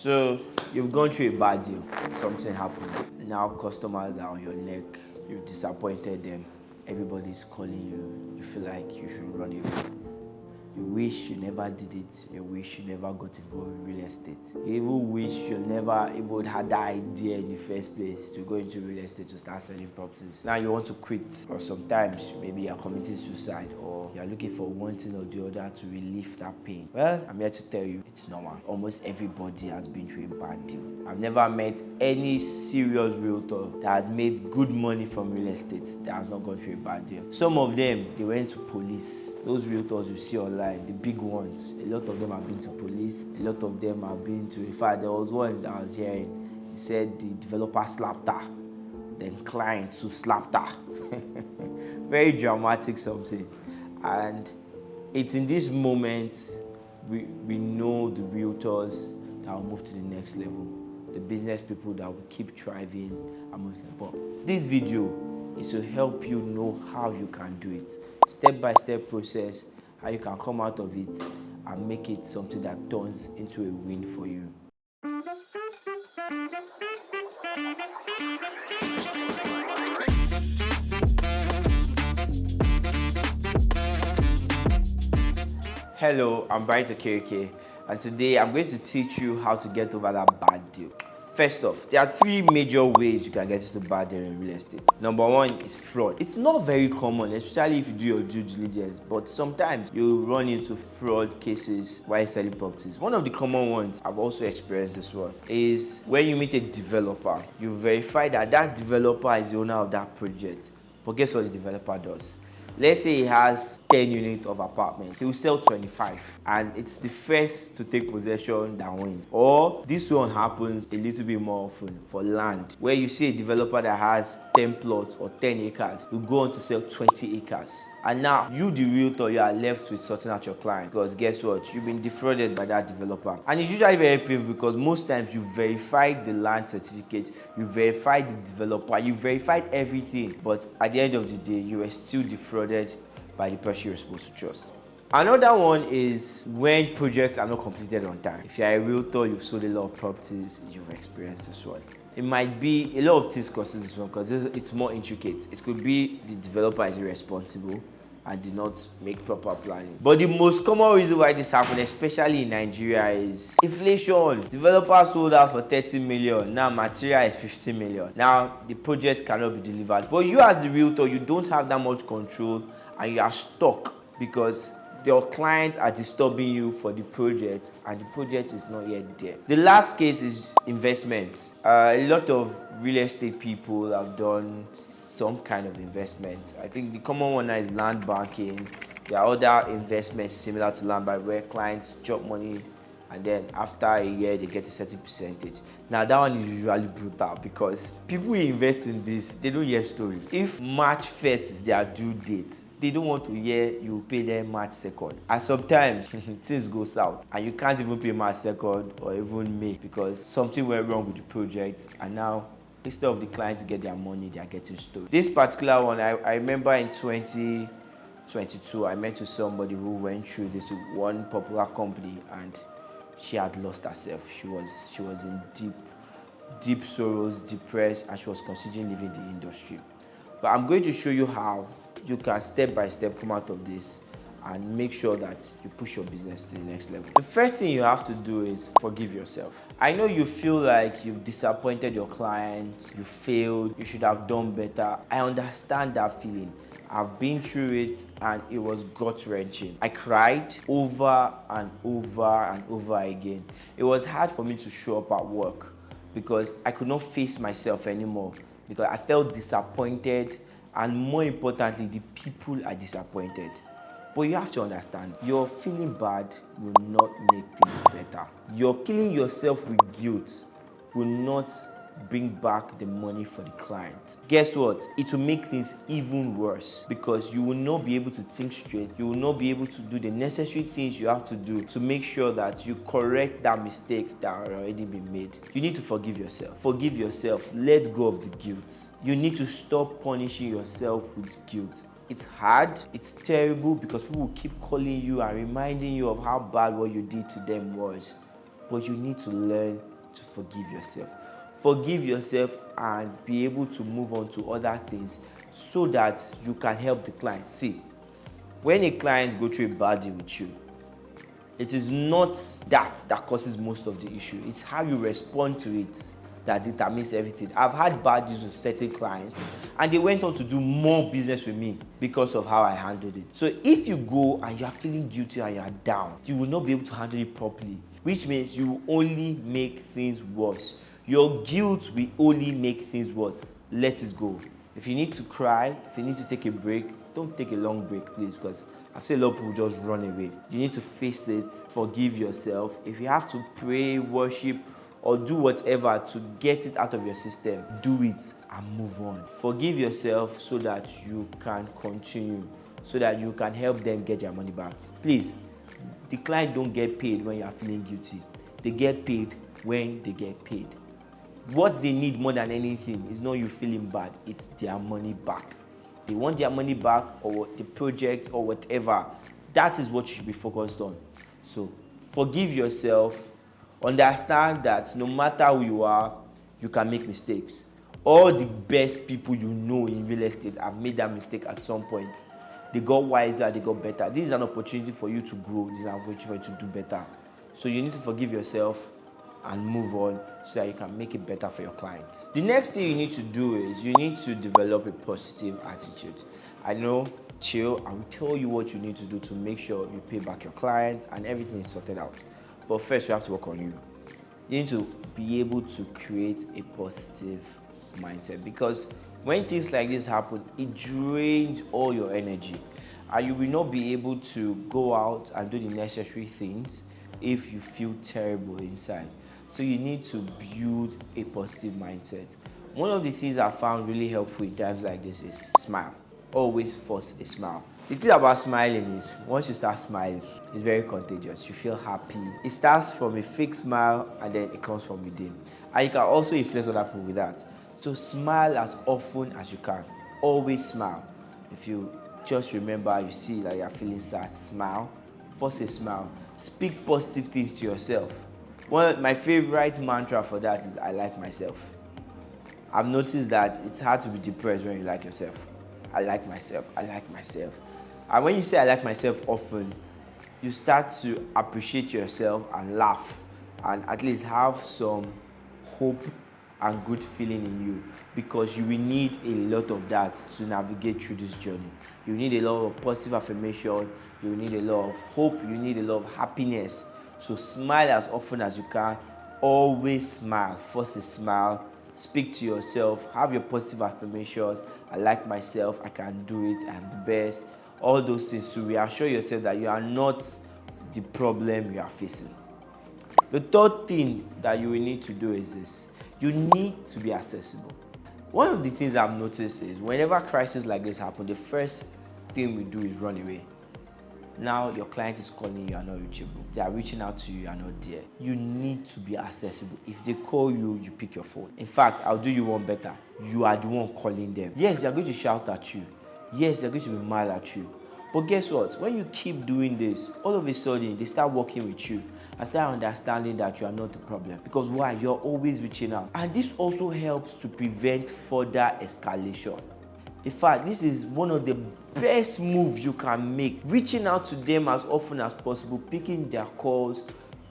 So you've gone through a bad deal, something happened. Now customers are on your neck, you've disappointed them, everybody's calling you, you feel like you should run away. You wish you never did it. You wish you never got involved in real estate. You even wish you never even had that idea in the first place to go into real estate to start selling properties. Now you want to quit, or sometimes maybe you're committing suicide, or you're looking for one thing or the other to relieve that pain. Well, I'm here to tell you it's normal. Almost everybody has been through a bad deal. I've never met any serious realtor that has made good money from real estate that has not gone through a bad deal. Some of them, they went to police. Those realtors you see online, the big ones, a lot of them have been to police, a lot of them have been to, in fact, there was one that I was hearing, he said the developer slapped her, then client too slapped her. Very dramatic something. And it's in this moment we know the realtors that will move to the next level, the business people that will keep thriving and move. But this video is to help you know how you can do it, step-by-step process, how you can come out of it and make it something that turns into a win for you. Hello, I'm Brian Okereke, and today I'm going to teach you how to get over that bad deal. First off, there are three major ways you can get into bad deal in real estate. Number one is fraud. It's not very common, especially if you do your due diligence, but sometimes you run into fraud cases while selling properties. One of the common ones, I've also experienced this one, is when you meet a developer, you verify that that developer is the owner of that project, but guess what the developer does? Let's say he has 10 units of apartment, he will sell 25, and it's the first to take possession that wins. Or this one happens a little bit more often for land, where you see a developer that has 10 plots or 10 acres, will go on to sell 20 acres. And now you, the realtor, you are left with sorting out your client, because guess what? You've been defrauded by that developer. And it's usually very painful because most times you verified the land certificate, you verified the developer, you verified everything, but at the end of the day, you were still defrauded by the person you're supposed to trust. Another one is when projects are not completed on time. If you're a realtor, you've sold a lot of properties, you've experienced this one. It might be a lot of things causes this one because it's more intricate. It could be the developer is irresponsible and did not make proper planning. But the most common reason why this happens, especially in Nigeria, is inflation. Developers sold out for 30 million. Now material is 50 million. Now the project cannot be delivered. But you as the realtor, you don't have that much control and you are stuck because your clients are disturbing you for the project and the project is not yet there. The last case is investments. A lot of real estate people have done some kind of investment. I think the common one now is land banking. There are other investments similar to land banking where clients drop money and then after a year they get a certain percentage. Now that one is usually brutal because people who invest in this, they don't hear story. If March 1st is their due date, they don't want to hear you pay them March 2nd. And sometimes things go south and you can't even pay March 2nd or even May because something went wrong with the project, and now instead of the client to get their money, they are getting stolen. This particular one, I remember in 2022, I met with somebody who went through this with one popular company and she had lost herself. She was in deep sorrows, depressed, and she was considering leaving the industry. But I'm going to show you how you can step by step come out of this and make sure that you push your business to the next level. The first thing you have to do is forgive yourself. I know you feel like you've disappointed your clients, you failed, you should have done better. I understand that feeling. I've been through it and it was gut-wrenching. I cried over and over and over again. It was hard for me to show up at work because I could not face myself anymore because I felt disappointed, and more importantly, the people are disappointed. But you have to understand, your feeling bad will not make things better. Your killing yourself with guilt will not bring back the money for the client. Guess what? It will make things even worse because you will not be able to think straight. You will not be able to do the necessary things you have to do to make sure that you correct that mistake that had already been made. You need to forgive yourself. Forgive yourself. Let go of the guilt. You need to stop punishing yourself with guilt. It's hard, it's terrible because people will keep calling you and reminding you of how bad what you did to them was. But you need to learn to forgive yourself. Forgive yourself and be able to move on to other things so that you can help the client. See, when a client go through a bad deal with you, it is not that causes most of the issue. It's how you respond to it that determines everything. I've had bad deals with certain clients and they went on to do more business with me because of how I handled it. So if you go and you are feeling guilty and you are down, you will not be able to handle it properly, which means you will only make things worse. Your guilt will only make things worse. Let it go. If you need to cry, if you need to take a break, don't take a long break, please, because I've seen a lot of people just run away. You need to face it, forgive yourself. If you have to pray, worship, or do whatever to get it out of your system, do it and move on. Forgive yourself so that you can continue, so that you can help them get their money back. Please, the client don't get paid when you are feeling guilty. They get paid when they get paid. What they need more than anything is not you feeling bad, it's their money back. They want their money back, or the project, or whatever. That is what you should be focused on. So forgive yourself. Understand that no matter who you are, you can make mistakes. All the best people you know in real estate have made that mistake at some point. They got wiser, they got better. This is an opportunity for you to grow. This is an opportunity for you to do better. So you need to forgive yourself and move on so that you can make it better for your client. The next thing you need to do is you need to develop a positive attitude. I know, chill, I will tell you what you need to do to make sure you pay back your clients and everything is sorted out. But first, you have to work on you. You need to be able to create a positive mindset, because when things like this happen, it drains all your energy and you will not be able to go out and do the necessary things if you feel terrible inside. So you need to build a positive mindset. One of the things I found really helpful in times like this is smile. Always force a smile. The thing about smiling is once you start smiling, it's very contagious. You feel happy. It starts from a fake smile and then it comes from within. And you can also influence other people with that. So smile as often as you can. Always smile. If you just remember, you see that you're feeling sad, smile. Force a smile. Speak positive things to yourself. My favorite mantra for that is I like myself. I've noticed that it's hard to be depressed when you like yourself. I like myself, I like myself. And when you say I like myself often, you start to appreciate yourself and laugh and at least have some hope and good feeling in you, because you will need a lot of that to navigate through this journey. You need a lot of positive affirmation, you need a lot of hope, you need a lot of happiness. So smile as often as you can. Always smile. Force a smile. Speak to yourself. Have your positive affirmations. I like myself. I can do it. I'm the best. All those things to reassure yourself that you are not the problem you are facing. The third thing that you will need to do is this. You need to be accessible. One of the things I've noticed is whenever crises like this happen, the first thing we do is run away. Now your client is calling, you are not reachable. They are reaching out to you, you are not there. You need to be accessible. If they call you, you pick your phone. In fact, I'll do you one better. You are the one calling them. Yes, they're going to shout at you. Yes, they're going to be mad at you. But guess what? When you keep doing this, all of a sudden, they start working with you and start understanding that you are not the problem. Because why? You're always reaching out. And this also helps to prevent further escalation. In fact, this is one of the best moves you can make. Reaching out to them as often as possible, picking their calls,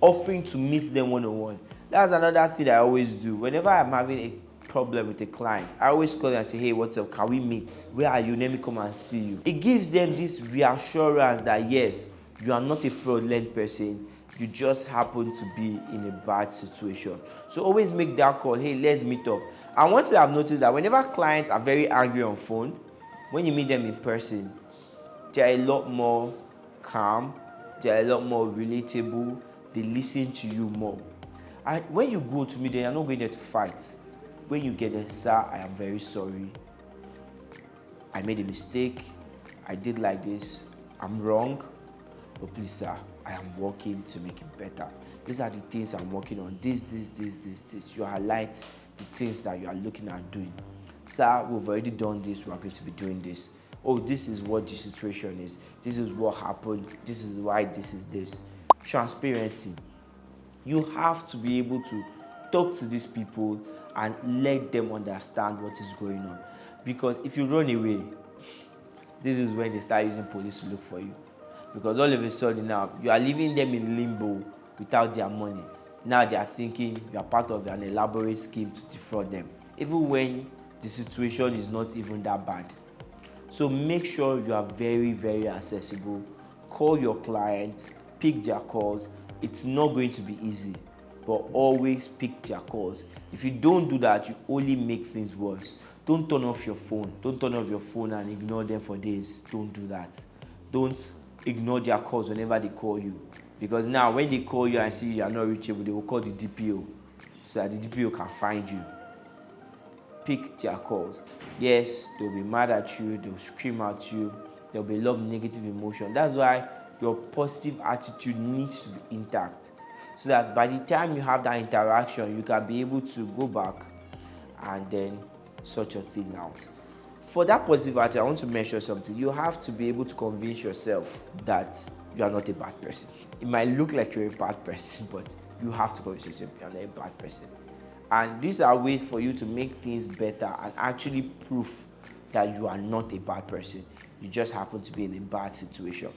offering to meet them one-on-one. That's another thing I always do. Whenever I'm having a problem with a client, I always call them and say, hey, what's up? Can we meet? Where are you? Let me come and see you. It gives them this reassurance that yes, you are not a fraudulent person. You just happen to be in a bad situation. So always make that call. Hey, let's meet up. And one thing I've noticed that whenever clients are very angry on phone, when you meet them in person, they're a lot more calm, they're a lot more relatable, they listen to you more. And when you go to meet them, you're not going there to fight. When you get there, sir, I am very sorry. I made a mistake. I did like this. I'm wrong. But please, sir, I am working to make it better. These are the things I'm working on. This. You highlight the things that you are looking at doing. Sir, we've already done this. We are going to be doing this. Oh, this is what the situation is. This is what happened. This is why this is this. Transparency. You have to be able to Talk to these people and let them understand what is going on. Because if you run away, this is when they start using police to look for you. Because all of a sudden now, you are leaving them in limbo without their money. Now they are thinking you are part of an elaborate scheme to defraud them, even when the situation is not even that bad. So make sure you are very, very accessible. Call your clients, pick their calls. It's not going to be easy, but always pick their calls. If you don't do that, you only make things worse. Don't turn off your phone. Don't turn off your phone and ignore them for days. Don't do that. Don't ignore their calls whenever they call you. Because now when they call you and see you are not reachable, they will call the DPO so that the DPO can find you. Pick their calls. Yes, they'll be mad at you, they'll scream at you, there'll be a lot of negative emotion. That's why your positive attitude needs to be intact, so that by the time you have that interaction, you can be able to go back and then sort your thing out. For that positive attitude, I want to mention something. You have to be able to convince yourself that you are not a bad person. It might look like you're a bad person, but you have to convince yourself you're not a bad person. And these are ways for you to make things better and actually prove that you are not a bad person. You just happen to be in a bad situation.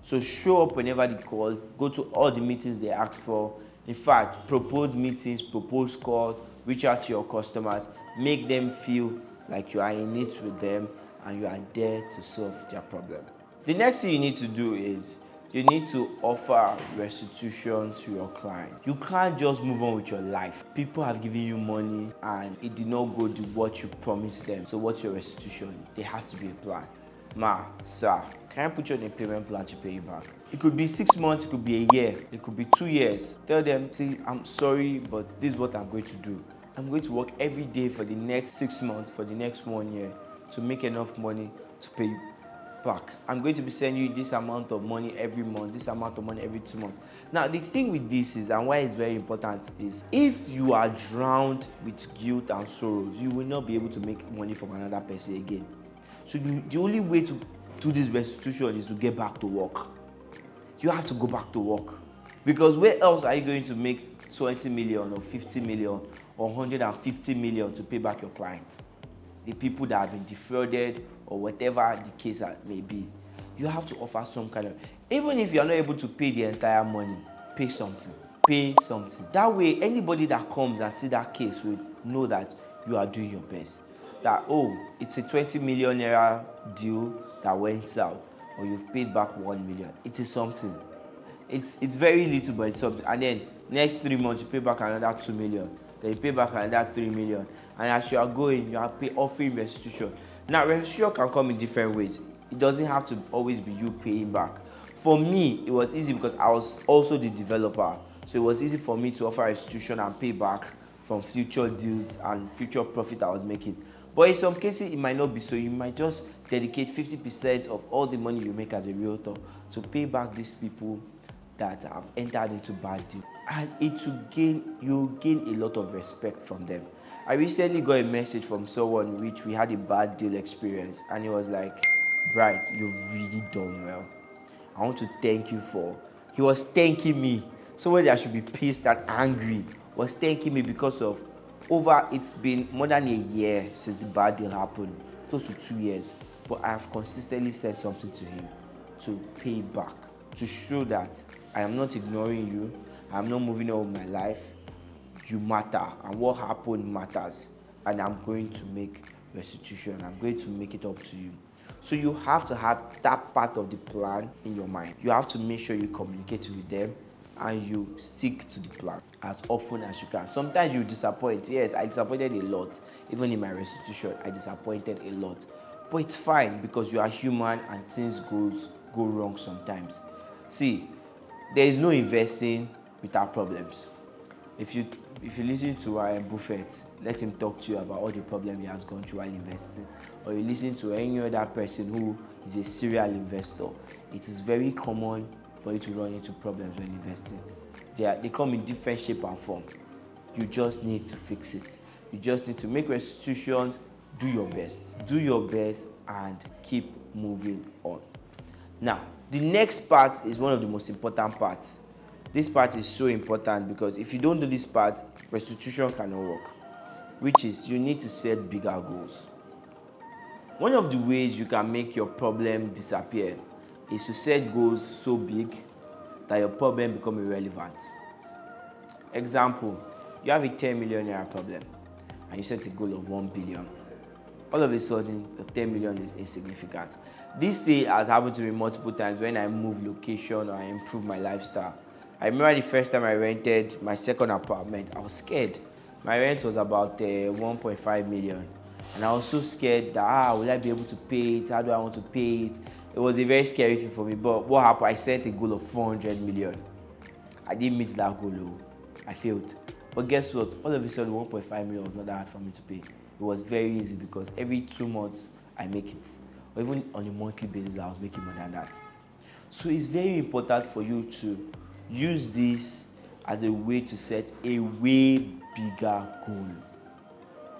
So show up whenever they call, go to all the meetings they ask for. In fact, propose meetings, propose calls, reach out to your customers, make them feel like you are in it with them and you are there to solve their problem. The next thing you need to do is you need to offer restitution to your client. You can't just move on with your life. People have given you money and it did not go to what you promised them. So what's your restitution? There has to be a plan. Ma, sir, can I put you on a payment plan to pay you back? It could be 6 months, it could be a year, it could be 2 years. Tell them, see, I'm sorry, but this is what I'm going to do. I'm going to work every day for the next 6 months, for the next 1 year to make enough money to pay you back. I'm going to be sending you this amount of money every month, this amount of money every 2 months. Now, the thing with this is, and why it's very important, is if you are drowned with guilt and sorrows, you will not be able to make money from another person again. So the only way to do this restitution is to get back to work. You have to go back to work. Because where else are you going to make 20 million or 50 million or 150 million to pay back your clients? The people that have been defrauded or whatever the case may be. You have to offer some kind of, even if you're not able to pay the entire money, pay something. Pay something. That way, anybody that comes and see that case will know that you are doing your best. That, oh, it's a 20 million naira deal that went south, or you've paid back 1 million. It is something. It's very little, but it's something. And then next 3 months, you pay back another 2 million. Then you pay back another 3 million. And as you are going, you are offering restitution. Now, restitution can come in different ways. It doesn't have to always be you paying back. For me, it was easy because I was also the developer. So it was easy for me to offer restitution and pay back from future deals and future profit I was making. But in some cases, it might not be so. You might just dedicate 50% of all the money you make as a realtor to pay back these people that have entered into bad deals. And you'll gain a lot of respect from them. I recently got a message from someone which we had a bad deal experience, and he was like, Bright, you've really done well. I want to thank you for. He was thanking me. Someone that should be pissed and angry was thanking me because of it's been more than a year since the bad deal happened, close to 2 years, but I have consistently said something to him to pay back, to show that I am not ignoring you, I'm not moving on with my life, you matter, and what happened matters, and I'm going to make restitution, I'm going to make it up to you. So you have to have that part of the plan in your mind. You have to make sure you communicate with them and you stick to the plan as often as you can. Sometimes you disappoint. Yes, I disappointed a lot. Even in my restitution, I disappointed a lot. But it's fine because you are human and things go wrong sometimes. See, there is no investing without problems. If you listen to Warren Buffett, let him talk to you about all the problems he has gone through while investing, or you listen to any other person who is a serial investor, it is very common for you to run into problems when investing. They come in different shape and form. You just need to fix it. You just need to make restitutions, do your best. Do your best and keep moving on. Now, the next part is one of the most important parts. This part is so important because if you don't do this part, restitution cannot work, which is you need to set bigger goals. One of the ways you can make your problem disappear is to set goals so big that your problem becomes irrelevant. Example, you have a 10 million naira problem and you set a goal of 1 billion. All of a sudden, the 10 million is insignificant. This thing has happened to me multiple times when I move location or I improve my lifestyle. I remember the first time I rented my second apartment, I was scared. My rent was about 1.5 million. And I was so scared that, will I be able to pay it? How do I want to pay it? It was a very scary thing for me. But what happened? I set a goal of 400 million. I didn't meet that goal. I failed. But guess what? All of a sudden, 1.5 million was not that hard for me to pay. It was very easy because every 2 months, I make it. Or even on a monthly basis, I was making more than that. So it's very important for you to use this as a way to set a way bigger goal.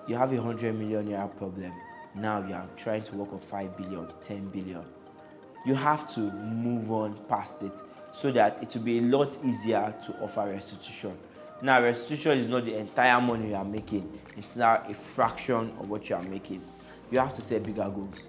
You have a 100 million naira problem. Now you are trying to work on 5 billion, 10 billion. You have to move on past it so that it will be a lot easier to offer restitution. Now, restitution is not the entire money you are making. It's now a fraction of what you are making. You have to set bigger goals.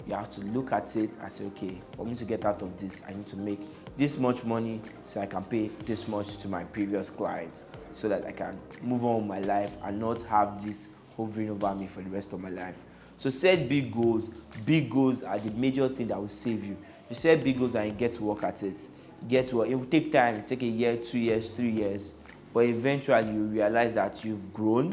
You have to look at it and say, okay, for me to get out of this, I need to make this much money so I can pay this much to my previous clients so that I can move on with my life and not have this hovering over me for the rest of my life. So set big goals. Big goals are the major thing that will save you. You set big goals and you get to work at it. Get to work. It will take time. It will take a year, 2 years, 3 years. But eventually you realize that you've grown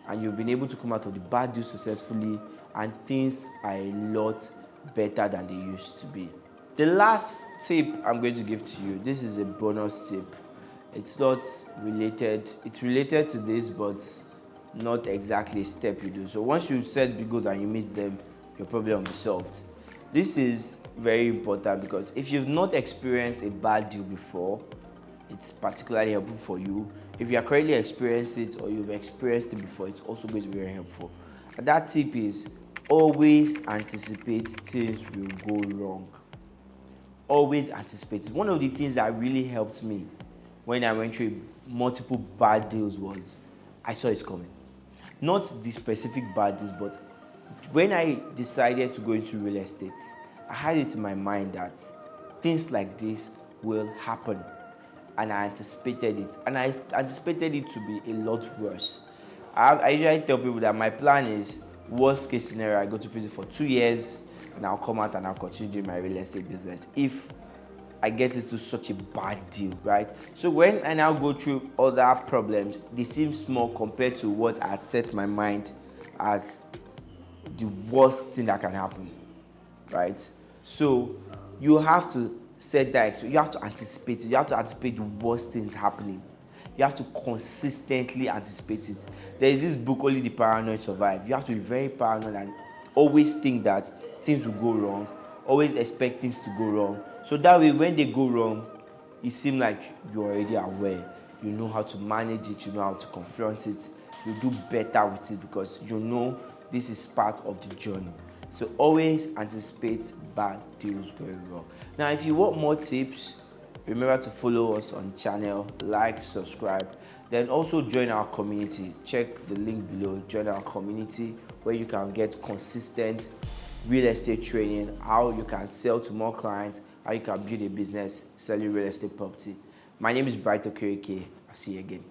and you've been able to come out of the bad deal successfully and things are a lot better than they used to be. The last tip I'm going to give to you, this is a bonus tip. It's not related. It's related to this, but not exactly a step you do. So once you set big goals and you meet them, your problem will be solved. This is very important because if you've not experienced a bad deal before, it's particularly helpful for you. If you are currently experiencing it or you've experienced it before, it's also going to be very helpful. And that tip is always anticipate things will go wrong. Always anticipate. One of the things that really helped me when I went through multiple bad deals was I saw it coming. Not the specific bad deals, but when I decided to go into real estate, I had it in my mind that things like this will happen. And I anticipated it. And I anticipated it to be a lot worse. I usually tell people that my plan is worst case scenario, I go to prison for 2 years and I'll come out and I'll continue doing my real estate business if I get into such a bad deal, right? So when I now go through other problems, they seem small compared to what I had set my mind as the worst thing that can happen, right? So you have to set that, you have to anticipate it. You have to anticipate the worst things happening. You have to consistently anticipate it. There is this book, Only the Paranoid Survive. You have to be very paranoid and always think that things will go wrong. Always expect things to go wrong. So that way, when they go wrong, it seems like you're already aware. You know how to manage it. You know how to confront it. You do better with it because you know this is part of the journey. So always anticipate bad deals going wrong. Now, if you want more tips, remember to follow us on channel, like, subscribe, then also join our community. Check the link below, join our community where you can get consistent real estate training, how you can sell to more clients, how you can build a business selling real estate property. My name is Bright Okereke. I'll see you again.